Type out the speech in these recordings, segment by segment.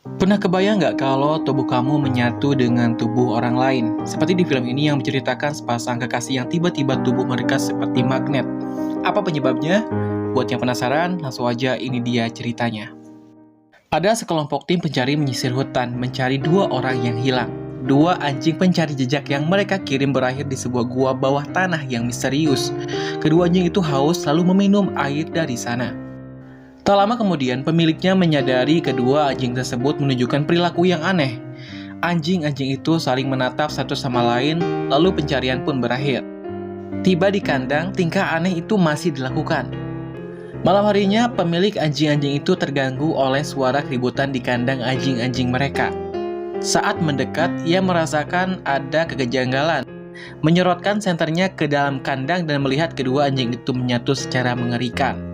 Pernah kebayang nggak kalau tubuh kamu menyatu dengan tubuh orang lain? Seperti di film ini yang menceritakan sepasang kekasih yang tiba-tiba tubuh mereka seperti magnet. Apa penyebabnya? Buat yang penasaran, langsung aja ini dia ceritanya. Ada sekelompok tim pencari menyisir hutan mencari dua orang yang hilang. Dua anjing pencari jejak yang mereka kirim berakhir di sebuah gua bawah tanah yang misterius. Kedua anjing itu haus lalu meminum air dari sana. Tak lama kemudian, pemiliknya menyadari kedua anjing tersebut menunjukkan perilaku yang aneh. Anjing-anjing itu saling menatap satu sama lain, lalu pencarian pun berakhir. Tiba di kandang, tingkah aneh itu masih dilakukan. Malam harinya, pemilik anjing-anjing itu terganggu oleh suara keributan di kandang anjing-anjing mereka. Saat mendekat, ia merasakan ada kejanggalan. Menyorotkan senternya ke dalam kandang dan melihat kedua anjing itu menyatu secara mengerikan.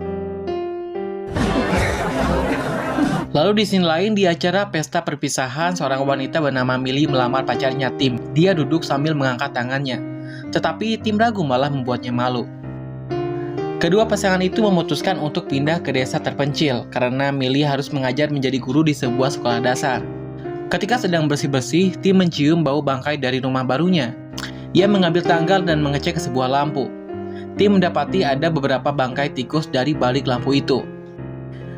Lalu di sini lain, di acara pesta perpisahan, seorang wanita bernama Millie melamar pacarnya Tim. Dia duduk sambil mengangkat tangannya. Tetapi Tim ragu malah membuatnya malu. Kedua pasangan itu memutuskan untuk pindah ke desa terpencil karena Millie harus mengajar menjadi guru di sebuah sekolah dasar. Ketika sedang bersih-bersih, Tim mencium bau bangkai dari rumah barunya. Ia mengambil tanggal dan mengecek ke sebuah lampu. Tim mendapati ada beberapa bangkai tikus dari balik lampu itu.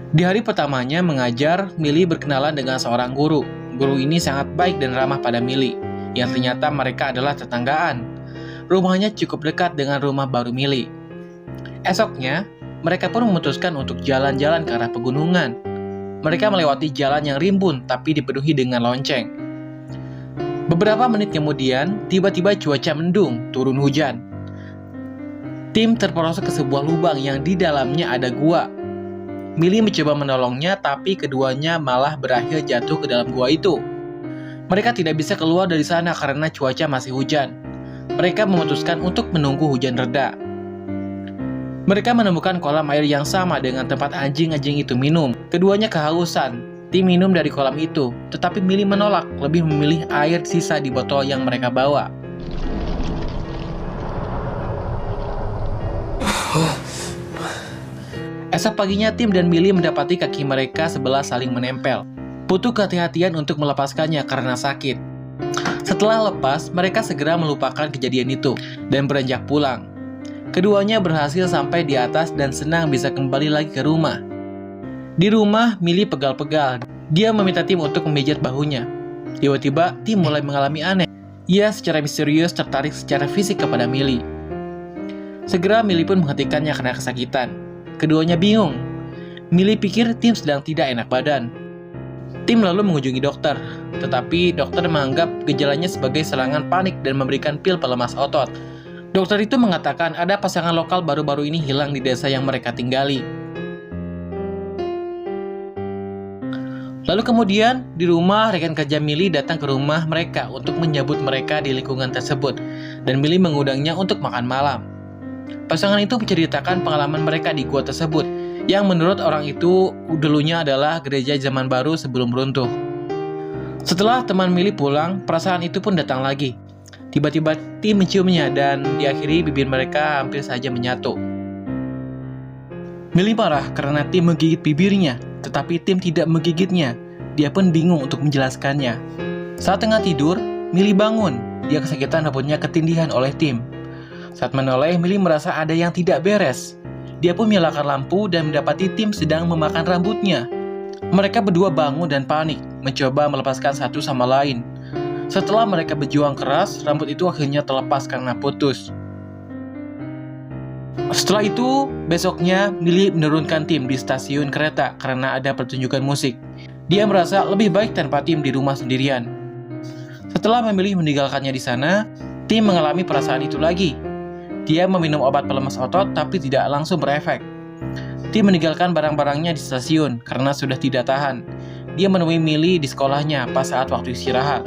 Di hari pertamanya mengajar, Millie berkenalan dengan seorang guru. Guru ini sangat baik dan ramah pada Millie, yang ternyata mereka adalah tetanggaan. Rumahnya cukup dekat dengan rumah baru Millie. Esoknya, mereka pun memutuskan untuk jalan-jalan ke arah pegunungan. Mereka melewati jalan yang rimbun tapi dipenuhi dengan lonceng. Beberapa menit kemudian, tiba-tiba cuaca mendung, turun hujan. Tim terperosok ke sebuah lubang yang di dalamnya ada gua. Millie mencoba menolongnya, tapi keduanya malah berakhir jatuh ke dalam gua itu. Mereka tidak bisa keluar dari sana karena cuaca masih hujan. Mereka memutuskan untuk menunggu hujan reda. Mereka menemukan kolam air yang sama dengan tempat anjing-anjing itu minum. Keduanya kehausan. Tim minum dari kolam itu, tetapi Millie menolak, lebih memilih air sisa di botol yang mereka bawa. Esok paginya, Tim dan Millie mendapati kaki mereka sebelah saling menempel. Butuh kehati-hatian untuk melepaskannya karena sakit. Setelah lepas, mereka segera melupakan kejadian itu dan beranjak pulang. Keduanya berhasil sampai di atas dan senang bisa kembali lagi ke rumah. Di rumah, Millie pegal-pegal. Dia meminta Tim untuk memijat bahunya. Tiba-tiba, Tim mulai mengalami aneh. Ia secara misterius tertarik secara fisik kepada Millie. Segera Millie pun menghentikannya karena kesakitan. Keduanya bingung. Millie pikir Tim sedang tidak enak badan. Tim lalu mengunjungi dokter, tetapi dokter menganggap gejalanya sebagai serangan panik dan memberikan pil pelemas otot. Dokter itu mengatakan ada pasangan lokal baru-baru ini hilang di desa yang mereka tinggali. Lalu kemudian, di rumah, rekan kerja Millie datang ke rumah mereka untuk menyambut mereka di lingkungan tersebut, dan Millie mengundangnya untuk makan malam. Pasangan itu menceritakan pengalaman mereka di gua tersebut, yang menurut orang itu dulunya adalah gereja zaman baru sebelum runtuh. Setelah teman Millie pulang, perasaan itu pun datang lagi. Tiba-tiba Tim menciumnya dan diakhiri bibir mereka hampir saja menyatu. Millie marah karena Tim menggigit bibirnya, tetapi Tim tidak menggigitnya. Dia pun bingung untuk menjelaskannya. Saat tengah tidur, Millie bangun. Dia kesakitan rambutnya ketindihan oleh Tim. Saat menoleh, Millie merasa ada yang tidak beres. Dia pun menyalakan lampu dan mendapati Tim sedang memakan rambutnya. Mereka berdua bangun dan panik, mencoba melepaskan satu sama lain. Setelah mereka berjuang keras, rambut itu akhirnya terlepas karena putus. Setelah itu, besoknya Millie menurunkan Tim di stasiun kereta karena ada pertunjukan musik. Dia merasa lebih baik tanpa Tim di rumah sendirian. Setelah memilih meninggalkannya di sana, Tim mengalami perasaan itu lagi. Dia meminum obat pelemas otot tapi tidak langsung berefek. Tim meninggalkan barang-barangnya di stasiun karena sudah tidak tahan. Dia menemui Millie di sekolahnya pas saat waktu istirahat.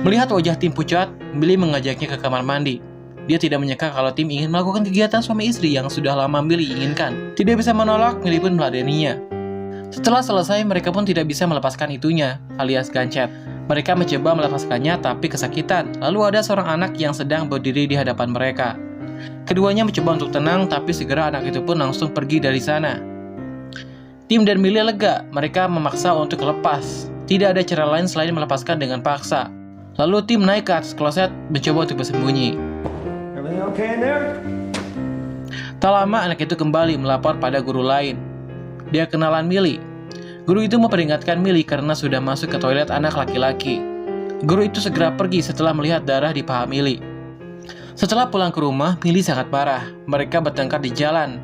Melihat wajah Tim pucat, Millie mengajaknya ke kamar mandi. Dia tidak menyangka kalau Tim ingin melakukan kegiatan suami istri yang sudah lama Millie inginkan. Tidak bisa menolak, Millie pun meladeninya. Setelah selesai, mereka pun tidak bisa melepaskan itunya, alias gancet. Mereka mencoba melepaskannya tapi kesakitan. Lalu ada seorang anak yang sedang berdiri di hadapan mereka. Keduanya mencoba untuk tenang, tapi segera anak itu pun langsung pergi dari sana. Tim dan Millie lega, mereka memaksa untuk lepas. Tidak ada cara lain selain melepaskan dengan paksa. Lalu Tim naik ke atas kloset mencoba untuk bersembunyi. Everything okay in there? Tak lama anak itu kembali melapor pada guru lain. Dia kenalan Millie. Guru itu memperingatkan Millie karena sudah masuk ke toilet anak laki-laki. Guru itu segera pergi setelah melihat darah di paha Millie. Setelah pulang ke rumah, Millie sangat marah. Mereka bertengkar di jalan.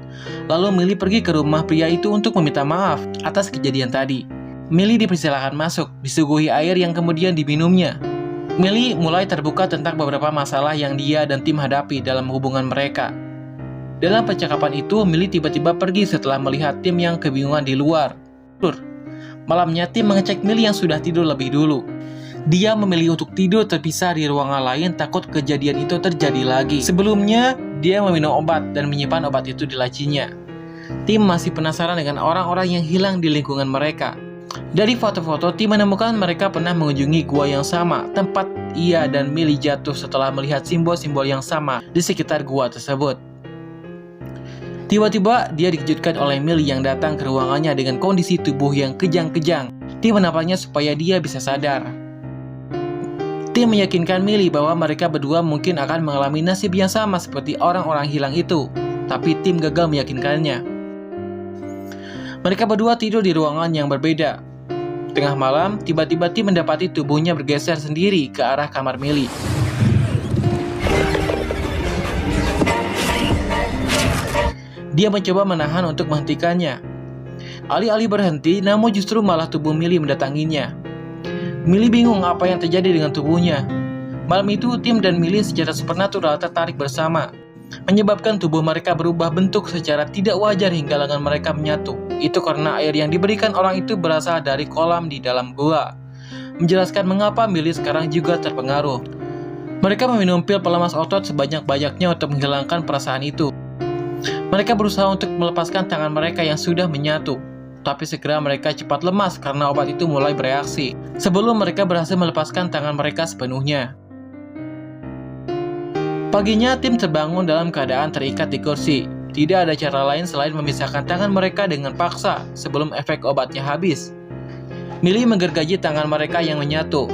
Lalu Millie pergi ke rumah pria itu untuk meminta maaf atas kejadian tadi. Millie dipersilakan masuk, disuguhi air yang kemudian diminumnya. Millie mulai terbuka tentang beberapa masalah yang dia dan Tim hadapi dalam hubungan mereka. Dalam percakapan itu, Millie tiba-tiba pergi setelah melihat Tim yang kebingungan di luar. Malamnya, Tim mengecek Millie yang sudah tidur lebih dulu. Dia memilih untuk tidur terpisah di ruangan lain takut kejadian itu terjadi lagi. Sebelumnya, dia meminum obat dan menyimpan obat itu di lacinya. Tim masih penasaran dengan orang-orang yang hilang di lingkungan mereka. Dari foto-foto, Tim menemukan mereka pernah mengunjungi gua yang sama, tempat ia dan Millie jatuh setelah melihat simbol-simbol yang sama di sekitar gua tersebut. Tiba-tiba, dia dikejutkan oleh Millie yang datang ke ruangannya dengan kondisi tubuh yang kejang-kejang. Tim menampaknya supaya dia bisa sadar. Tim meyakinkan Millie bahwa mereka berdua mungkin akan mengalami nasib yang sama seperti orang-orang hilang itu, tapi Tim gagal meyakinkannya. Mereka berdua tidur di ruangan yang berbeda. Tengah malam, tiba-tiba Tim mendapati tubuhnya bergeser sendiri ke arah kamar Millie. Dia mencoba menahan untuk menghentikannya. Alih-alih berhenti, namun justru malah tubuh Millie mendatanginya. Millie bingung apa yang terjadi dengan tubuhnya. Malam itu, Tim dan Millie secara supernatural tertarik bersama, menyebabkan tubuh mereka berubah bentuk secara tidak wajar hingga lengan mereka menyatu. Itu karena air yang diberikan orang itu berasal dari kolam di dalam gua. Menjelaskan mengapa Millie sekarang juga terpengaruh. Mereka meminum pil pelemas otot sebanyak-banyaknya untuk menghilangkan perasaan itu. Mereka berusaha untuk melepaskan tangan mereka yang sudah menyatu. Tapi segera mereka cepat lemas karena obat itu mulai bereaksi. Sebelum mereka berhasil melepaskan tangan mereka sepenuhnya. Paginya, Tim terbangun dalam keadaan terikat di kursi. Tidak ada cara lain selain memisahkan tangan mereka dengan paksa sebelum efek obatnya habis. Millie menggergaji tangan mereka yang menyatu.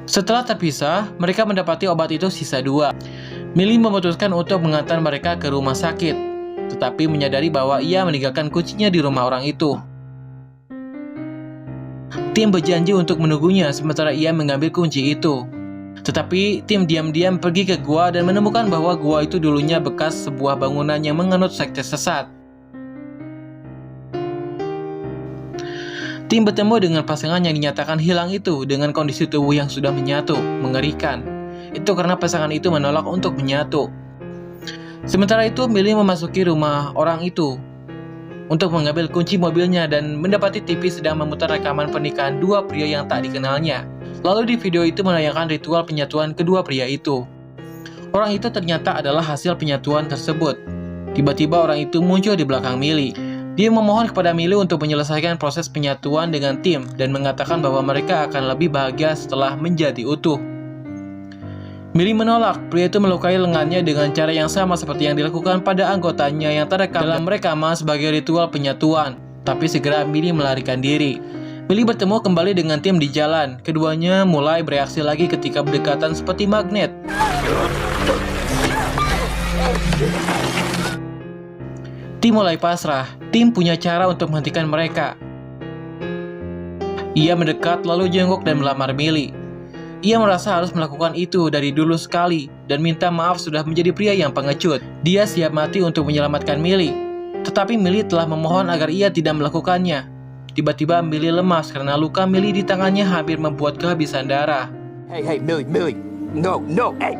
Setelah terpisah, mereka mendapati obat itu sisa 2. Millie memutuskan untuk mengantar mereka ke rumah sakit, tetapi menyadari bahwa ia meninggalkan kuncinya di rumah orang itu. Tim berjanji untuk menunggunya sementara ia mengambil kunci itu. Tetapi Tim diam-diam pergi ke gua dan menemukan bahwa gua itu dulunya bekas sebuah bangunan yang menganut sekte sesat. Tim bertemu dengan pasangan yang dinyatakan hilang itu dengan kondisi tubuh yang sudah menyatu, mengerikan. Itu karena pasangan itu menolak untuk menyatu. Sementara itu, Millie memasuki rumah orang itu untuk mengambil kunci mobilnya dan mendapati TV sedang memutar rekaman pernikahan dua pria yang tak dikenalnya. Lalu di video itu menayangkan ritual penyatuan kedua pria itu. Orang itu ternyata adalah hasil penyatuan tersebut. Tiba-tiba orang itu muncul di belakang Millie. Dia memohon kepada Millie untuk menyelesaikan proses penyatuan dengan Tim dan mengatakan bahwa mereka akan lebih bahagia setelah menjadi utuh. Millie menolak. Pria itu melukai lengannya dengan cara yang sama seperti yang dilakukan pada anggotanya yang terekam dalam rekaman sebagai ritual penyatuan. Tapi segera Millie melarikan diri. Millie bertemu kembali dengan Tim di jalan. Keduanya mulai bereaksi lagi ketika berdekatan seperti magnet. Tim mulai pasrah. Tim punya cara untuk menghentikan mereka. Ia mendekat lalu jenguk dan melamar Millie. Ia merasa harus melakukan itu dari dulu sekali dan minta maaf sudah menjadi pria yang pengecut. Dia siap mati untuk menyelamatkan Millie. Tetapi Millie telah memohon agar ia tidak melakukannya. Tiba-tiba Millie lemas karena luka Millie di tangannya hampir membuat kehabisan darah. Hey, Millie, no, hey.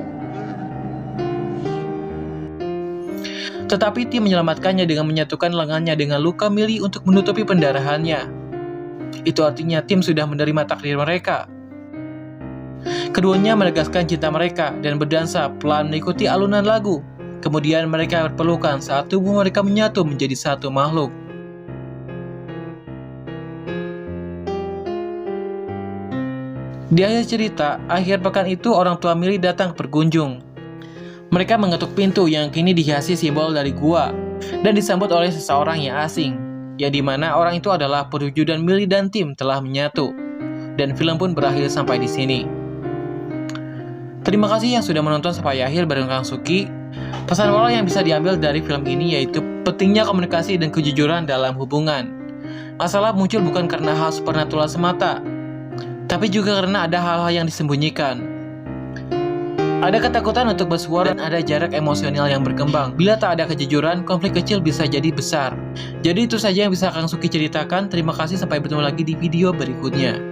Tetapi Tim menyelamatkannya dengan menyatukan lengannya dengan luka Millie untuk menutupi pendarahannya. Itu artinya Tim sudah menerima takdir mereka. Keduanya menegaskan cinta mereka dan berdansa pelan mengikuti alunan lagu. Kemudian mereka berpelukan saat tubuh mereka menyatu menjadi satu makhluk. Di akhir cerita, akhir pekan itu orang tua Millie datang berkunjung. Mereka mengetuk pintu yang kini dihiasi simbol dari gua. dan disambut oleh seseorang yang asing, yang dimana orang itu adalah perwujudan Millie dan Tim telah menyatu. Dan film pun berakhir sampai di sini. Terima kasih yang sudah menonton sampai akhir bareng Kang Suki. Pesan moral yang bisa diambil dari film ini yaitu pentingnya komunikasi dan kejujuran dalam hubungan. Masalah muncul bukan karena hal supernatural semata, tapi juga karena ada hal-hal yang disembunyikan. Ada ketakutan untuk bersuara dan ada jarak emosional yang berkembang. Bila tak ada kejujuran, konflik kecil bisa jadi besar. Jadi itu saja yang bisa Kang Suki ceritakan. Terima kasih, sampai bertemu lagi di video berikutnya.